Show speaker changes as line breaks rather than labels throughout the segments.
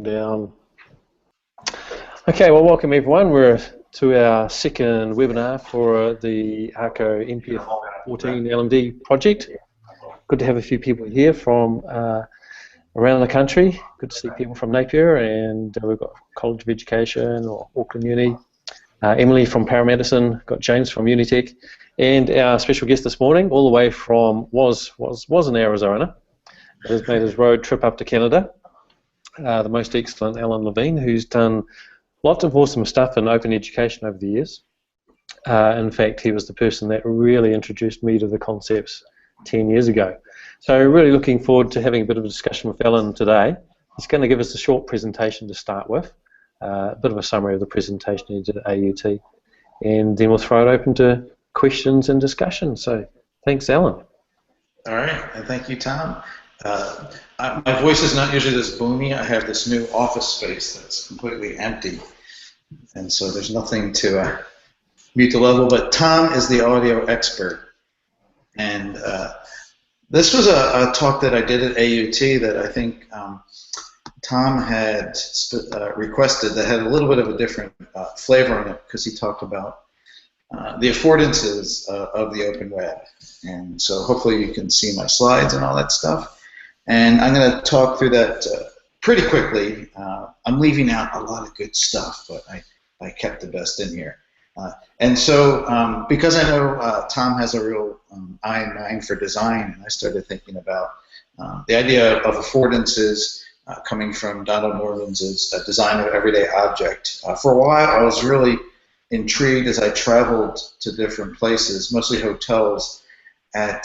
Down. Okay, well, welcome everyone. We're to our second webinar for the ARCO NPF 14 LMD project. Good to have a few people here from around the country. Good to see people from Napier, and we've got College of Education or Auckland Uni, Emily from Paramedicine, got James from Unitech, and our special guest this morning, all the way from was in Arizona, has made his road trip up to Canada. The most excellent Alan Levine, who's done lots of awesome stuff in open education over the years. In fact, he was the person that really introduced me to the concepts 10 years ago. So really looking forward to having a bit of a discussion with Alan today. He's going to give us a short presentation to start with, a bit of a summary of the presentation he did at AUT, and then we'll throw it open to questions and discussion. So thanks, Alan.
All right, and thank you, Tom. My voice is not usually this boomy. I have this new office space that's completely empty, and so there's nothing to mute the level, but Tom is the audio expert. And this was a talk that I did at AUT that I think Tom had requested that had a little bit of a different flavor on it, because he talked about the affordances of the open web. And so hopefully you can see my slides and all that stuff. And I'm going to talk through that pretty quickly. I'm leaving out a lot of good stuff, but I kept the best in here. And so because I know Tom has a real eye and mind for design, and I started thinking about the idea of affordances coming from Donald Norman's design of everyday object. For a while, I was really intrigued as I traveled to different places, mostly hotels, at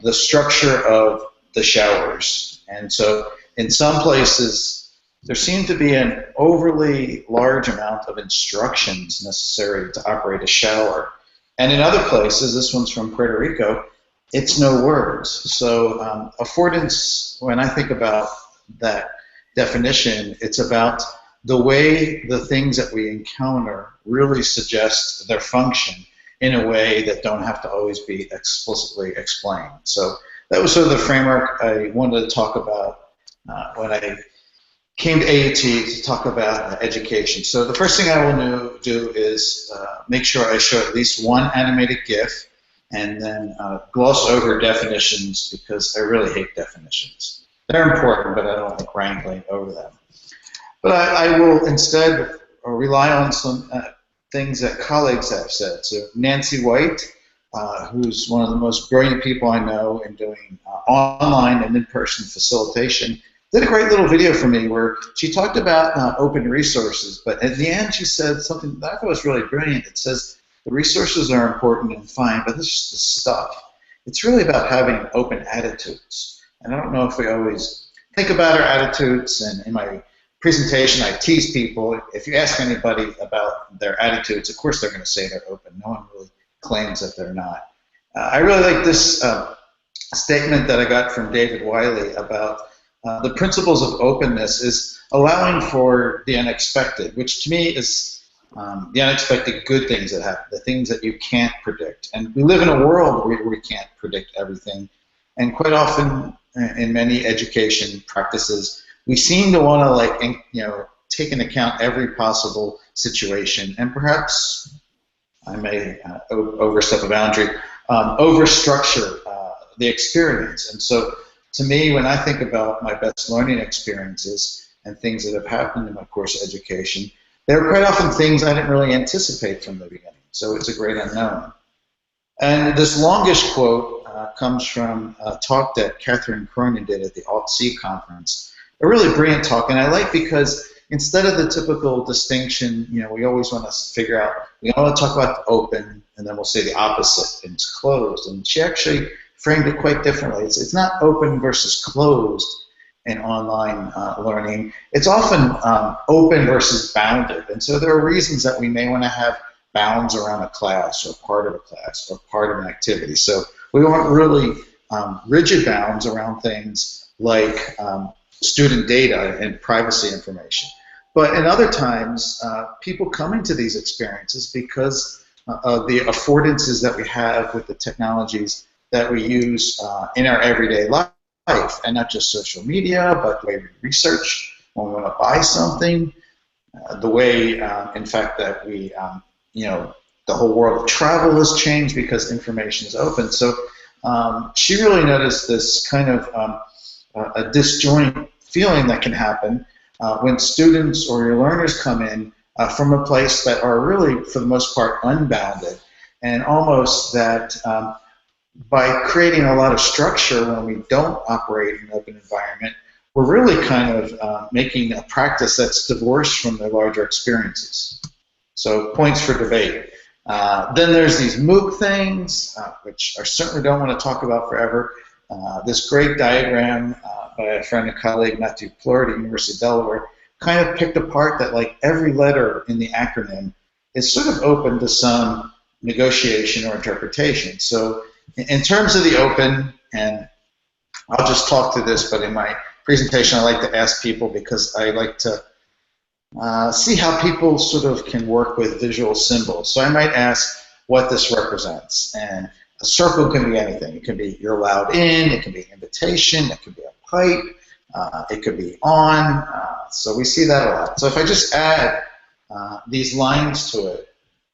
the structure of the showers. And so in some places there seemed to be an overly large amount of instructions necessary to operate a shower, and in other places, this one's from Puerto Rico, it's no words. So affordance, when I think about that definition, it's about the way the things that we encounter really suggest their function in a way that don't have to always be explicitly explained. So that was sort of the framework I wanted to talk about when I came to AUT to talk about education. So the first thing I will do is make sure I show at least one animated GIF, and then gloss over definitions, because I really hate definitions. They're important, but I don't like wrangling over them. But I will instead rely on some things that colleagues have said. So Nancy White, who's one of the most brilliant people I know in doing online and in-person facilitation, did a great little video for me where she talked about open resources, but at the end she said something that I thought was really brilliant. It says, the resources are important and fine, but this is the stuff. It's really about having open attitudes. And I don't know if we always think about our attitudes, and in my presentation I tease people, if you ask anybody about their attitudes, of course they're going to say they're open. No one really claims that they're not. I really like this statement that I got from David Wiley about the principles of openness is allowing for the unexpected, which to me is the unexpected good things that happen, the things that you can't predict. And we live in a world where we can't predict everything, and quite often in many education practices, we seem to want to, like, take into account every possible situation, and perhaps I may overstep a boundary, overstructure the experience. And so to me, when I think about my best learning experiences and things that have happened in my course of education, they're quite often things I didn't really anticipate from the beginning. So it's a great unknown. And this longish quote comes from a talk that Catherine Konia did at the Alt-C conference. A really brilliant talk, and I like, because instead of the typical distinction, we always want to figure out, we want to talk about the open, and then we'll say the opposite, and it's closed. And she actually framed it quite differently. It's not open versus closed in online learning. It's often open versus bounded. And so there are reasons that we may want to have bounds around a class, or part of a class, or part of an activity. So we want really rigid bounds around things like student data and privacy information. But in other times, people come into these experiences because of the affordances that we have with the technologies that we use in our everyday life, and not just social media, but the way we research, when we want to buy something, the way, in fact, that we, the whole world of travel has changed because information is open. So she really noticed this kind of a disjoint feeling that can happen when students or your learners come in from a place that are really, for the most part, unbounded, and almost that by creating a lot of structure when we don't operate in an open environment, we're really kind of making a practice that's divorced from their larger experiences. So points for debate. Then there's these MOOC things, which I certainly don't want to talk about forever. This great diagram by a friend and colleague, Matthew Plur at the University of Delaware, kind of picked apart that like every letter in the acronym is sort of open to some negotiation or interpretation. So in terms of the open, and I'll just talk to this, but in my presentation I like to ask people because I like to see how people sort of can work with visual symbols. So I might ask what this represents, and a circle can be anything. It can be you're allowed in, it can be an invitation, it could be a pipe, it could be on, so we see that a lot. So if I just add these lines to it,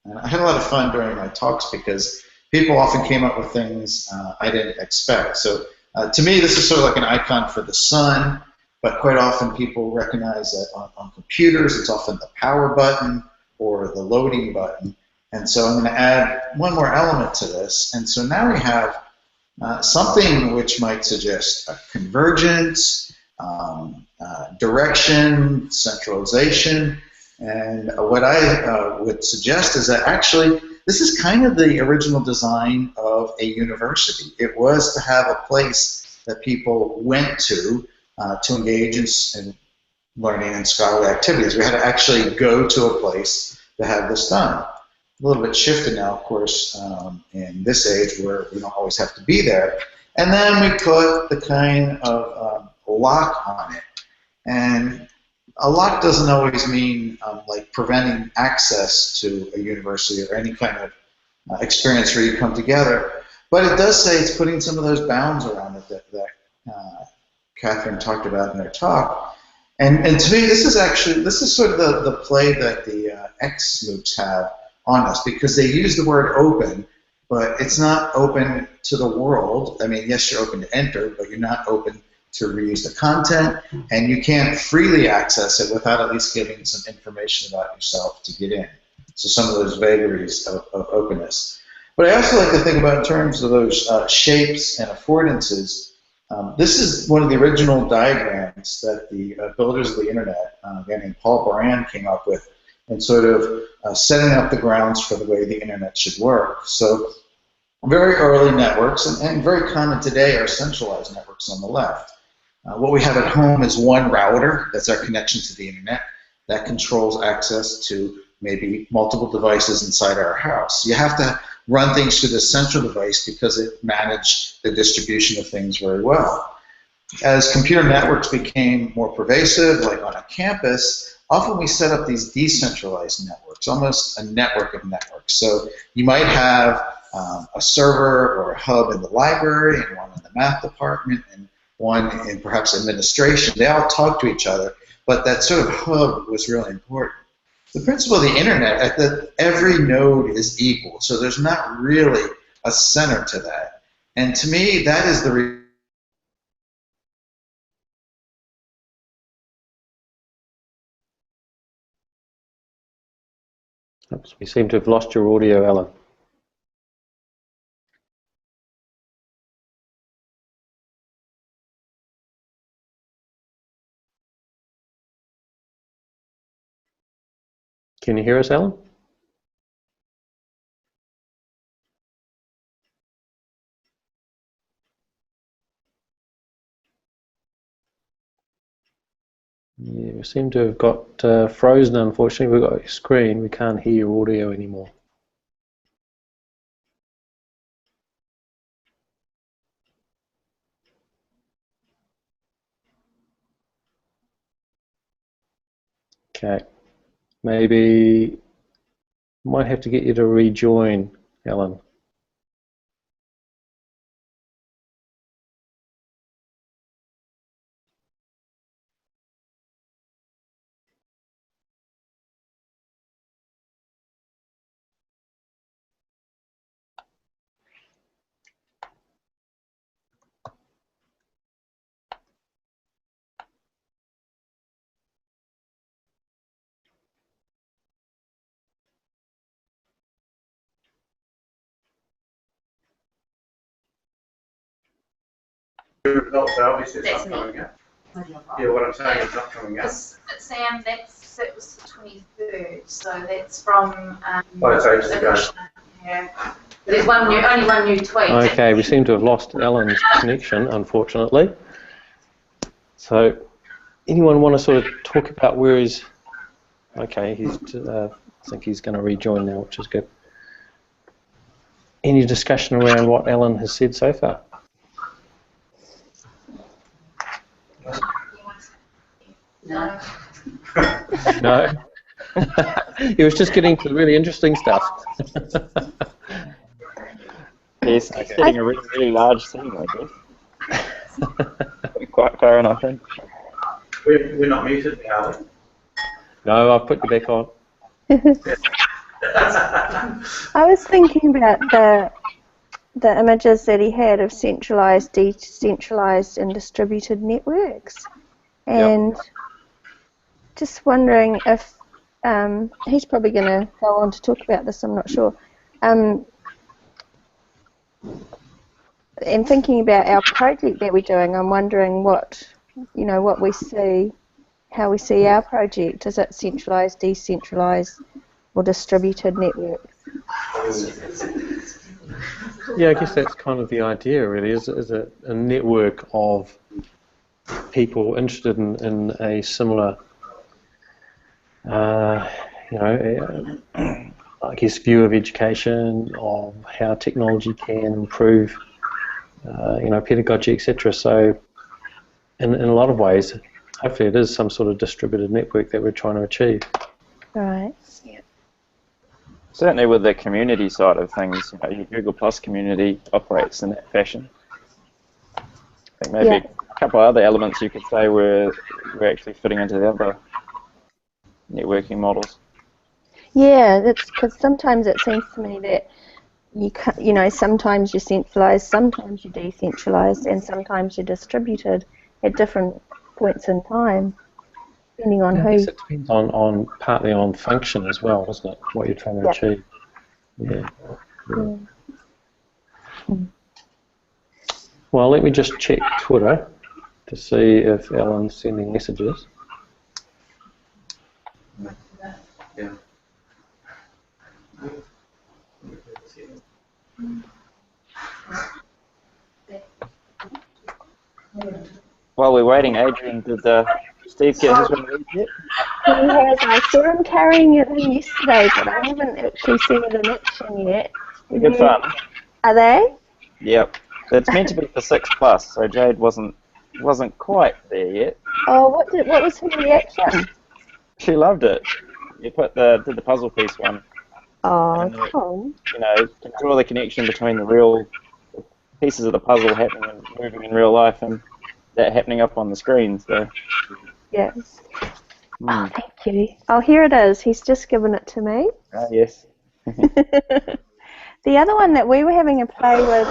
and I had a lot of fun during my talks because people often came up with things I didn't expect. So to me, this is sort of like an icon for the sun, but quite often people recognize that on computers, it's often the power button or the loading button. And so I'm going to add one more element to this. And so now we have something which might suggest a convergence, direction, centralization. And what I would suggest is that actually this is kind of the original design of a university. It was to have a place that people went to engage in learning and scholarly activities. We had to actually go to a place to have this done. A little bit shifted now, of course, in this age where we don't always have to be there. And then we put the kind of lock on it. And a lock doesn't always mean like preventing access to a university or any kind of experience where you come together. But it does say it's putting some of those bounds around it that Catherine talked about in her talk. And to me, this is sort of the play that the ex-MOOCs have on us, because they use the word open, but it's not open to the world. I mean, yes, you're open to enter, but you're not open to reuse the content, and you can't freely access it without at least giving some information about yourself to get in. So some of those vagaries of openness. But I also like to think about in terms of those shapes and affordances. This is one of the original diagrams that the builders of the internet, a guy named Paul Baran, came up with, and sort of setting up the grounds for the way the internet should work. So very early networks, and very common today, are centralized networks on the left. What we have at home is one router, that's our connection to the internet, that controls access to maybe multiple devices inside our house. You have to run things through the central device because it managed the distribution of things very well. As computer networks became more pervasive, like on a campus, often we set up these decentralized networks, almost a network of networks. So you might have a server or a hub in the library, and one in the math department, and one in perhaps administration. They all talk to each other, but that sort of hub was really important. The principle of the internet, every node is equal, so there's not really a center to that. And to me, that is the
Oops, we seem to have lost your audio, Alan. Can you hear us, Alan? Yeah, we seem to have got frozen, unfortunately. We've got your screen. We can't hear your audio anymore. Okay. Maybe might have to get you to rejoin, Alan. results, so obviously it's
That's
not
me.
coming up. Yeah, what I'm saying is not coming up.
But Sam, that was the 23rd, so that's from.
It's ages ago.
Yeah. There's only one new tweet.
Okay, we seem to have lost Alan's connection, unfortunately. So, anyone want to sort of talk about where he's? Okay, I think he's going to rejoin now, which is good. Any discussion around what Alan has said so far?
No.
No. He was just getting to the really interesting stuff.
Yes, he's getting a really, really large scene, I guess. Quite far enough in.
We're not muted now, are we? No, I've put you back on.
I was thinking about the images that he had of centralized, decentralized, and distributed networks, and just wondering if he's probably going to go on to talk about this. I'm not sure. And thinking about our project that we're doing, I'm wondering what we see, how we see our project. Is it centralized, decentralized, or distributed networks?
Yeah, I guess that's kind of the idea, really. Is it a network of people interested in a similar, I guess, view of education, of how technology can improve, pedagogy, etc. So, in a lot of ways, hopefully, it is some sort of distributed network that we're trying to achieve.
Right. Yeah.
Certainly with the community side of things, your Google Plus community operates in that fashion. I think maybe a couple of other elements you could say we're actually fitting into the other networking models.
Yeah, that's because sometimes it seems to me that sometimes you're centralized, sometimes you're decentralized, and sometimes you're distributed at different points in time, depending on who.
It depends on partly on function as well, doesn't it? What you're trying to achieve. Yeah. Well, let me just check Twitter to see if Alan's sending messages. Yeah.
While we're waiting, Adrian, did Steve get his one read yet?
He has. I saw him carrying it in yesterday, but I haven't actually seen it in action yet.
Good fun.
Are they?
Yep. It's meant to be for 6+, so Jade wasn't quite there yet.
Oh, what was her reaction?
She loved it. You did the puzzle piece one.
Oh, cool.
Can draw the connection between the real pieces of the puzzle happening and moving in real life and that happening up on the screen. So.
Yes. Oh, thank you. Oh, here it is. He's just given it to me.
Ah, yes.
The other one that we were having a play with,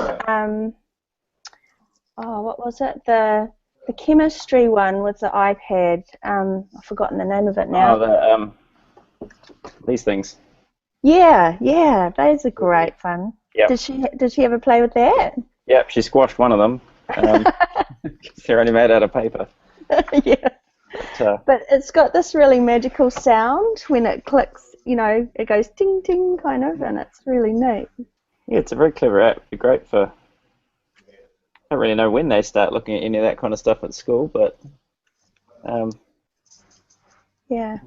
what was it? The chemistry one with the iPad. I've forgotten the name of it now.
Oh, these things.
Yeah, those are great fun.
Yep.
Did she ever play with that?
Yep, she squashed one of them. They're only made out of paper.
Yeah. But it's got this really magical sound when it clicks. It goes ting ting kind of, and it's really neat.
Yeah, it's a very clever app. It'd be great for. I don't really know when they start looking at any of that kind of stuff at school, but.
Yeah,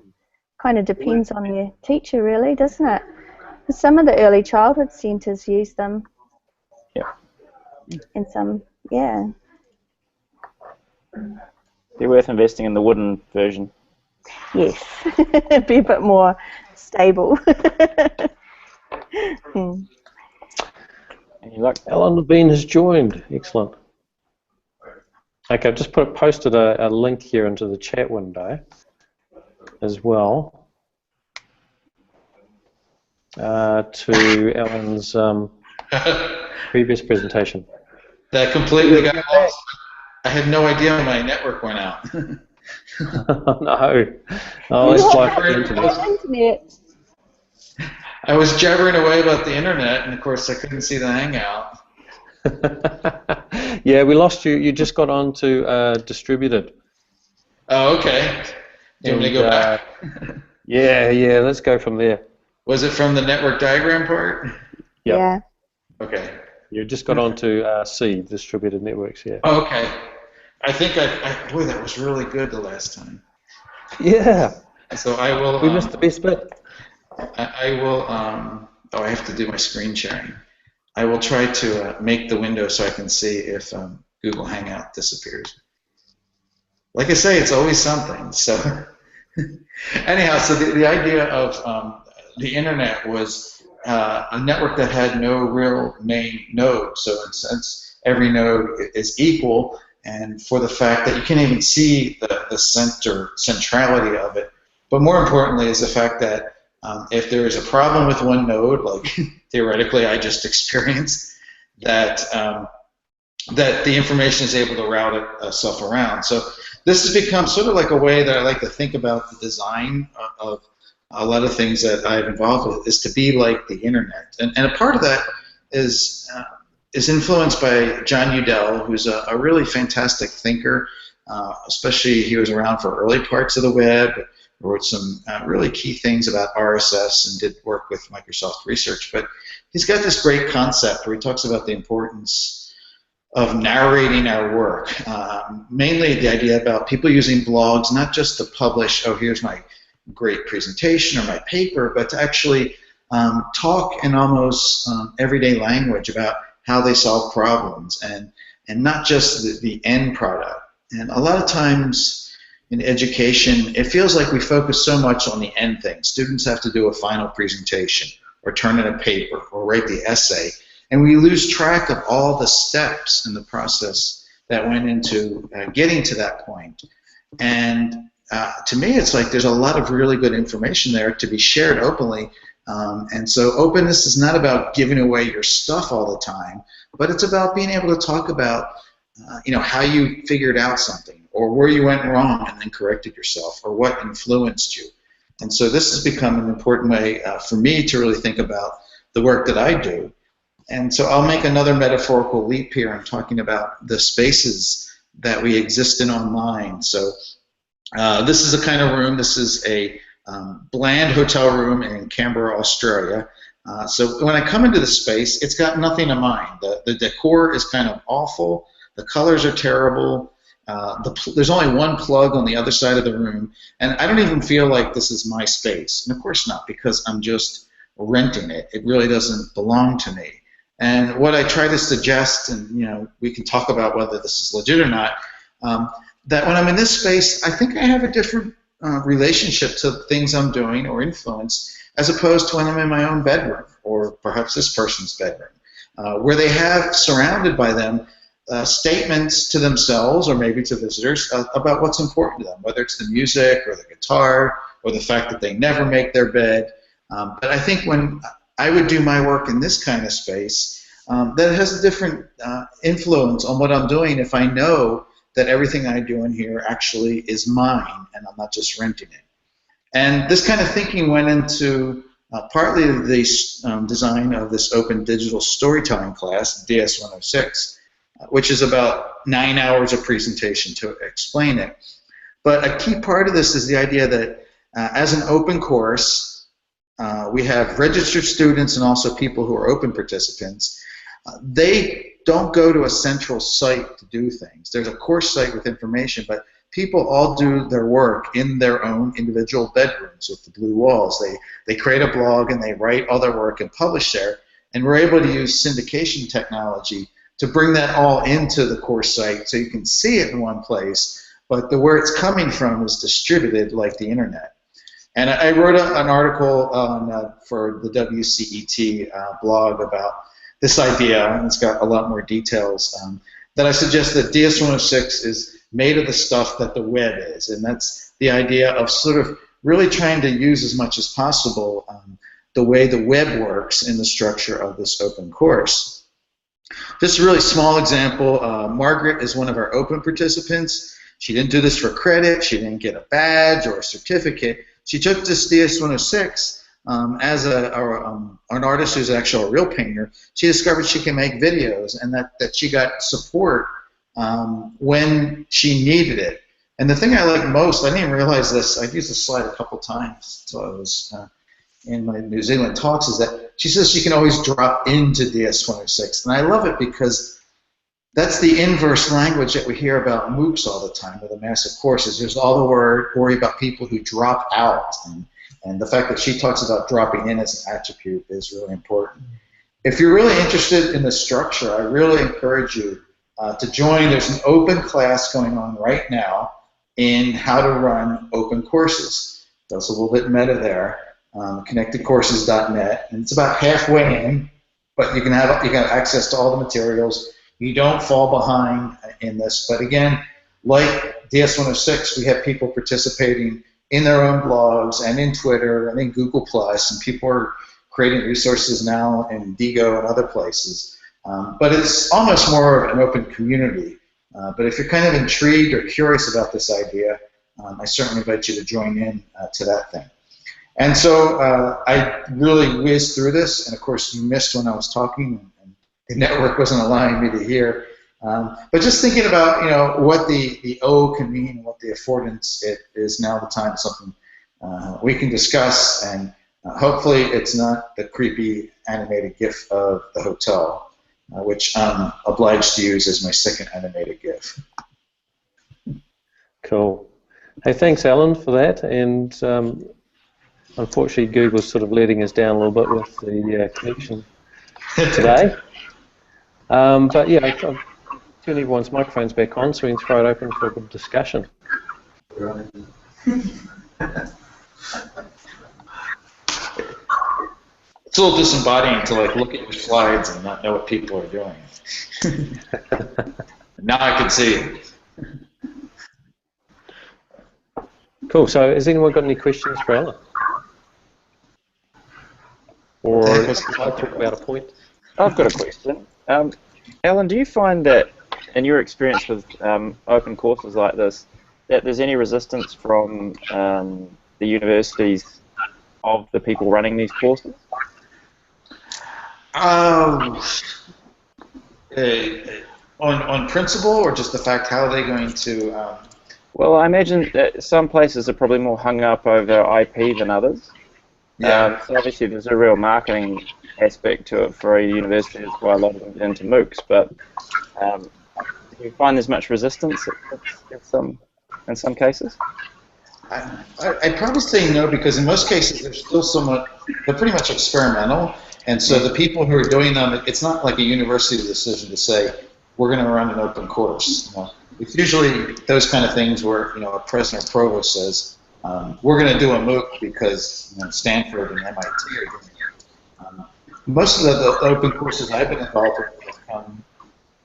kind of depends on your teacher, really, doesn't it? Some of the early childhood centres use them.
Yeah.
And some, yeah.
Be worth investing in the wooden version.
Yes, be a bit more stable.
Any luck?
Alan Levine has joined. Excellent. Okay, I've just posted a link here into the chat window as well to Alan's previous presentation.
That completely got lost. I had no idea my network went out.
No. Oh, it's like the internet.
I was jabbering away about the internet, and of course I couldn't see the Hangout.
Yeah, we lost you. You just got on to distributed.
Oh, okay. Do you want me to go back?
Yeah, let's go from there.
Was it from the network diagram part?
Yep.
Yeah.
Okay.
You just got on to C, distributed networks, yeah.
Oh, okay. I think boy, that was really good the last time.
Yeah.
So I will.
We missed the best bit.
I will. Oh, I have to do my screen sharing. I will try to make the window so I can see if Google Hangout disappears. Like I say, it's always something. So anyhow, so the idea of the internet was a network that had no real main node. So in a sense, every node is equal, and for the fact that you can't even see the centrality of it. But more importantly is the fact that if there is a problem with one node, like theoretically I just experienced, that that the information is able to route itself around. So this has become sort of like a way that I like to think about the design of a lot of things that I've involved with, is to be like the internet. And a part of that is influenced by John Udell, who's a really fantastic thinker, especially he was around for early parts of the web, wrote some really key things about RSS and did work with Microsoft Research. But he's got this great concept where he talks about the importance of narrating our work, mainly the idea about people using blogs, not just to publish, oh, here's my great presentation or my paper, but to actually talk in almost everyday language about how they solve problems, and not just the end product. And a lot of times in education, it feels like we focus so much on the end thing. Students have to do a final presentation or turn in a paper or write the essay, and we lose track of all the steps in the process that went into getting to that point. And to me, it's like there's a lot of really good information there to be shared openly. And so openness is not about giving away your stuff all the time, but it's about being able to talk about how you figured out something, or where you went wrong and then corrected yourself, or what influenced you. And so this has become an important way for me to really think about the work that I do. And so I'll make another metaphorical leap here. I'm talking about the spaces that we exist in online. So this is a kind of room. This is a bland hotel room in Canberra, Australia. So when I come into the space, it's got nothing in mind. The decor is kind of awful. The colors are terrible. There's only one plug on the other side of the room, and I don't even feel like this is my space. And of course not, because I'm just renting it. It really doesn't belong to me. And what I try to suggest, and we can talk about whether this is legit or not, that when I'm in this space, I think I have a different relationship to things I'm doing or influence, as opposed to when I'm in my own bedroom, or perhaps this person's bedroom, where they have surrounded by them statements to themselves or maybe to visitors about what's important to them, whether it's the music or the guitar or the fact that they never make their bed. But I think when I would do my work in this kind of space, that has a different influence on what I'm doing if I know that everything I do in here actually is mine and I'm not just renting it. And this kind of thinking went into partly the design of this open digital storytelling class, DS-106, which is about 9 hours of presentation to explain it. But a key part of this is the idea that as an open course, we have registered students and also people who are open participants. They don't go to a central site to do things. There's a course site with information, but people all do their work in their own individual bedrooms with the blue walls. They create a blog and they write all their work and publish there, and we're able to use syndication technology to bring that all into the course site so you can see it in one place, but where it's coming from is distributed like the internet. And I wrote an article for the WCET blog about this idea, and it's got a lot more details, that I suggest that DS-106 is made of the stuff that the web is, and that's the idea of sort of really trying to use as much as possible the way the web works in the structure of this open course. Just a really small example, Margaret is one of our open participants. She didn't do this for credit, she didn't get a badge or a certificate. She took this DS-106 as an artist who's actually a real painter, she discovered she can make videos, and that she got support when she needed it. And the thing I like most, I didn't even realize this, I've used this slide a couple times, so I was in my New Zealand talks, is that she says she can always drop into DS-106. And I love it because that's the inverse language that we hear about MOOCs all the time, with the massive courses. There's all the worry about people who drop out. And the fact that she talks about dropping in as an attribute is really important. If you're really interested in the structure, I really encourage you to join. There's an open class going on right now in how to run open courses. That's a little bit meta there. Connectedcourses.net, and it's about halfway in, but you can have access to all the materials. You don't fall behind in this, but again, like DS-106, we have people participating in their own blogs and in Twitter and in Google+, and people are creating resources now in Digo and other places. But it's almost more of an open community. But if you're kind of intrigued or curious about this idea, I certainly invite you to join in to that thing. And so I really whizzed through this, and of course you missed when I was talking, and the network wasn't allowing me to hear. But just thinking about what the O can mean, and what the affordance it is, now the time something we can discuss, and hopefully it's not the creepy animated GIF of the hotel, which I'm obliged to use as my second animated GIF.
Cool. Hey, thanks, Alan, for that. And unfortunately, Google's sort of letting us down a little bit with the connection today. But yeah, I've turned everyone's microphones back on, so we can throw it open for a good discussion.
It's a little disembodying to look at your slides and not know what people are doing. Now I can see it.
Cool. So, has anyone got any questions for Alan? Or let's talk about a point.
I've got a question. Alan, do you find that, in your experience with open courses like this, that there's any resistance from the universities of the people running these courses?
On principle, or just the fact, how are they going to...
Well, I imagine that some places are probably more hung up over IP than others.
Yeah.
So obviously there's a real marketing aspect to it for a university. That's why a lot of them get into MOOCs. But do you find there's much resistance in some cases?
I'd probably say no, because in most cases they're still they're pretty much experimental, and so the people who are doing them, it's not like a university decision to say, we're going to run an open course. It's usually those kind of things where a president or provost says, we're going to do a MOOC because Stanford and MIT are doing it. Most of the open courses I've been involved with have come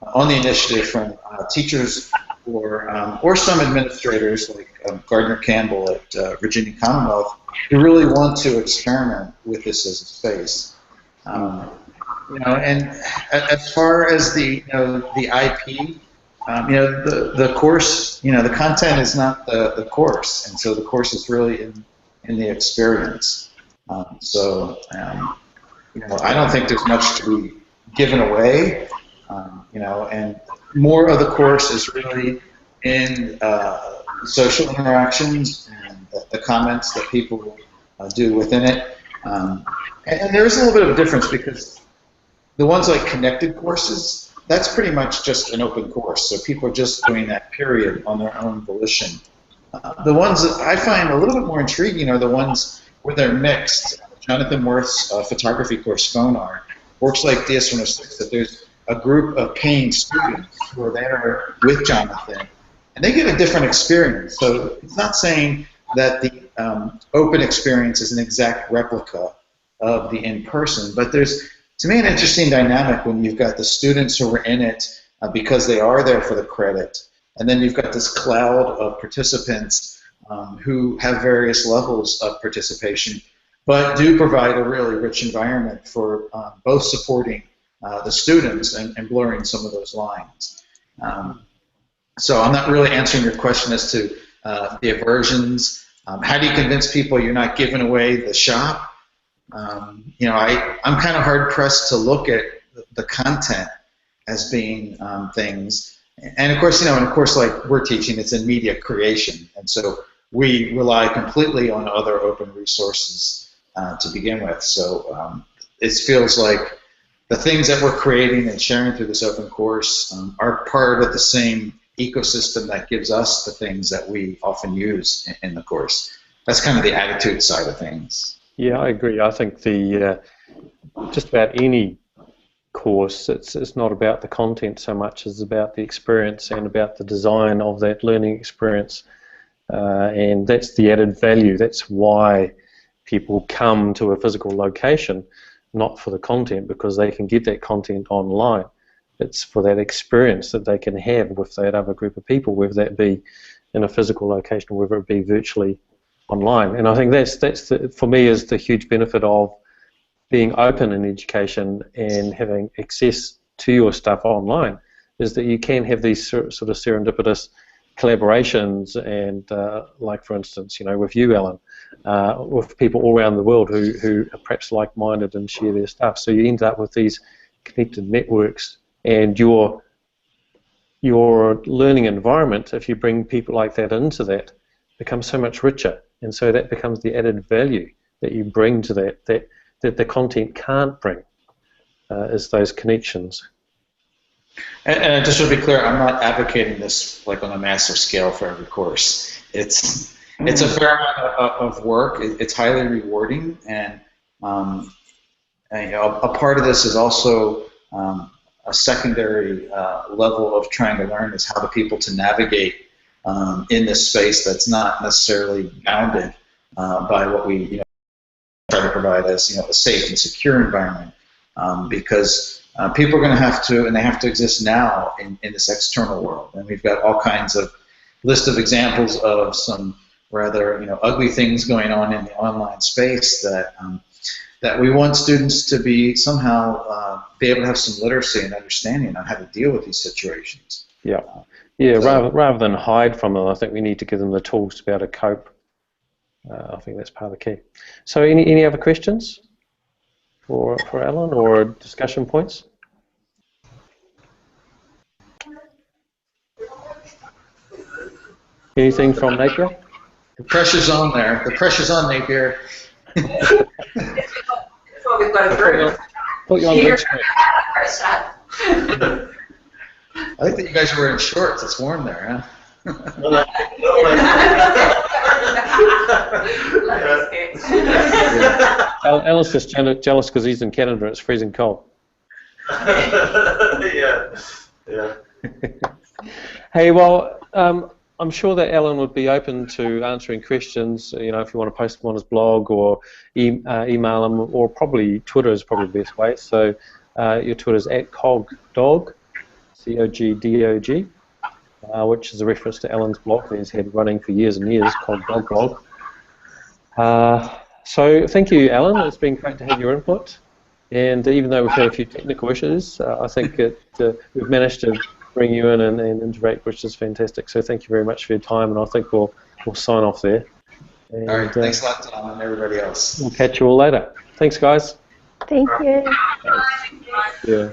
on the initiative from teachers or some administrators like Gardner Campbell at Virginia Commonwealth, who really want to experiment with this as a space. And as far as the IP, the course, the content is not the course, and so the course is really in the experience. I don't think there's much to be given away, and more of the course is really in social interactions and the comments that people do within it. And there is a little bit of a difference, because the ones like connected courses, that's pretty much just an open course, so people are just doing that period on their own volition. The ones that I find a little bit more intriguing are the ones where they're mixed. Jonathan Worth's photography course, Phone Art, works like DS-106, that there's a group of paying students who are there with Jonathan, and they get a different experience. So it's not saying that the open experience is an exact replica of the in-person, but there's, to me, an interesting dynamic when you've got the students who are in it because they are there for the credit, and then you've got this cloud of participants who have various levels of participation, but do provide a really rich environment for both supporting the students and blurring some of those lines. So I'm not really answering your question as to the aversions. How do you convince people you're not giving away the shop? You know, I'm kind of hard pressed to look at the content as being things. And of course, you know, like we're teaching, it's in media creation, and so we rely completely on other open resources to begin with. So it feels like the things that we're creating and sharing through this open course are part of the same ecosystem that gives us the things that we often use in the course. That's kind of the attitude side of things.
Yeah, I agree. I think the just about any course, it's not about the content so much as about the experience and about the design of that learning experience, and that's the added value. That's why people come to a physical location, not for the content, because they can get that content online. It's for that experience that they can have with that other group of people, whether that be in a physical location or whether it be virtually online. And I think that's for me is the huge benefit of being open in education and having access to your stuff online, is that you can have these sort of serendipitous collaborations and like for instance, you know, with you, Alan, with people all around the world who are perhaps like-minded and share their stuff. So you end up with these connected networks, and your learning environment, if you bring people like that into that, becomes so much richer, and so that becomes the added value that you bring to that the content can't bring, is those connections.
And just to be clear, I'm not advocating this like on a massive scale for every course. It's a fair amount of work. It's highly rewarding, and you know, a part of this is also a secondary level of trying to learn is how the people to navigate in this space that's not necessarily bounded by what we, you know, try to provide as, you know, a safe and secure environment, because people are going to have to, and they have to exist now in this external world. And we've got all kinds of list of examples of some rather, you know, ugly things going on in the online space that that we want students to be somehow be able to have some literacy and understanding on how to deal with these situations.
Yeah, yeah. So, rather than hide from them, I think we need to give them the tools to be able to cope. I think that's part of the key. So, any other questions for Alan or discussion points? Anything from Napier?
The pressure's on there. The pressure's on, Napier.
We've got a group.
Put you on the screen.
I think that you guys are wearing shorts. It's warm there, huh?
Alan's just jealous because he's in Canada and it's freezing cold.
Yeah.
Hey, well, I'm sure that Alan would be open to answering questions. You know, if you want to post them on his blog or email him, or probably Twitter is probably the best way. So your Twitter is @cogdog, COGDOG, which is a reference to Alan's blog that he's had running for years and years, Cog Dog Blog. So thank you, Alan. It's been great to have your input. And even though we've had a few technical issues, I think we've managed to bring you in and interact, which is fantastic. So thank you very much for your time, and I think we'll sign off there. And,
all right, thanks a lot, Tom, and everybody else.
We'll catch you all later. Thanks, guys.
Thank you.
Yeah.